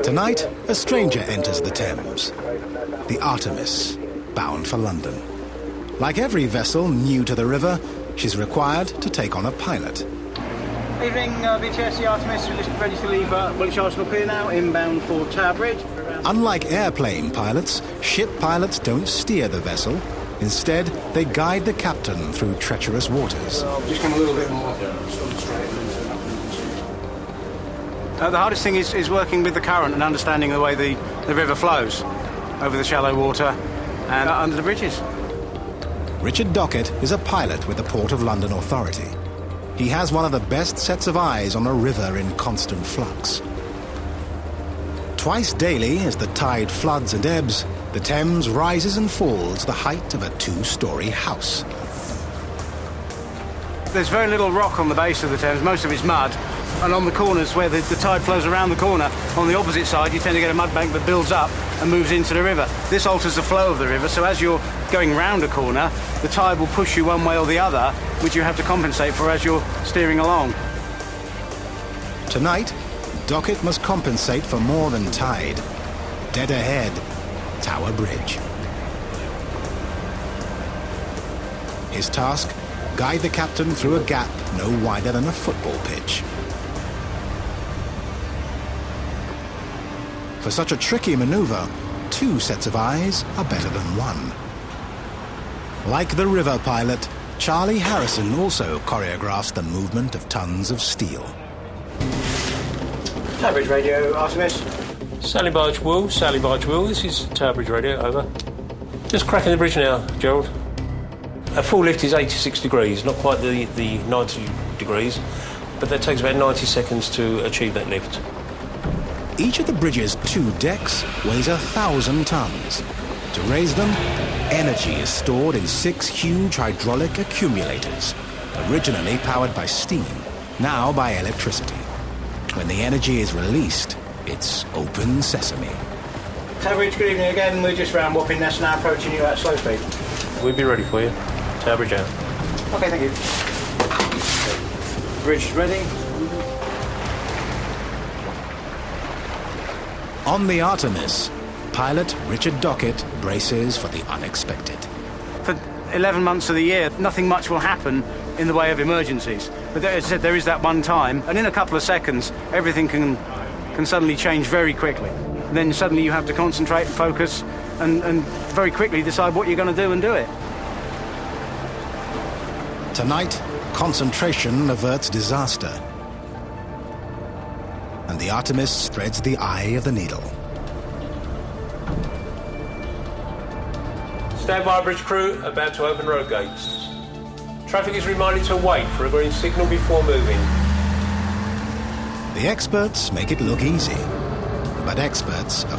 Tonight, a stranger enters the Thames, the Artemis, bound for London. Like every vessel new to the river, she's required to take on a pilot. Evening, VTS, the Artemis, we're just ready to leave Woolwich Arsenal Pier now, inbound for Tower Bridge. Unlike airplane pilots, ship pilots don't steer the vessel. Instead, they guide the captain through treacherous waters. Just come a little bit more. The hardest thing is working with the current and understanding the way the river flows over the shallow water and under the bridges. Richard Dockett is a pilot with the Port of London Authority. He has one of the best sets of eyes on a river in constant flux. Twice daily, as the tide floods and ebbs, the Thames rises and falls the height of a two-storey house. There's very little rock on the base of the Thames, most of it's mud, and on the corners where the tide flows around the corner, on the opposite side you tend to get a mud bank that builds up and moves into the river. This alters the flow of the river, so as you're going round a corner, the tide will push you one way or the other, which you have to compensate for as you're steering along. Tonight, Dockett must compensate for more than tide. Dead ahead, Tower Bridge. His task, guide the captain through a gap no wider than a football pitch. For such a tricky maneuver, two sets of eyes are better than one. Like the river pilot, Charlie Harrison also choreographs the movement of tons of steel. Tower Bridge radio, Artemis. Sally Barge Will, this is Tower Bridge radio, over. Just cracking the bridge now, Gerald. A full lift is 86 degrees, not quite the 90 degrees, but that takes about 90 seconds to achieve that lift. Each of the bridge's two decks weighs 1,000 tons. To raise them, energy is stored in 6 huge hydraulic accumulators, originally powered by steam, now by electricity. When the energy is released, it's open sesame. Tower Bridge, good evening again. We're just round Wapping Nest now, approaching you at slow speed. We'll be ready for you. Tower Bridge out. Okay, thank you. Bridge ready. On the Artemis, pilot Richard Dockett braces for the unexpected. For 11 months of the year, nothing much will happen in the way of emergencies. But as I said, there is that one time, and in a couple of seconds, everything can suddenly change very quickly. And then suddenly you have to concentrate and focus and very quickly decide what you're going to do and do it. Tonight, concentration averts disaster. And the Artemis threads the eye of the needle. Stand by, bridge crew, about to open road gates. Traffic is reminded to wait for a green signal before moving. The experts make it look easy, but experts are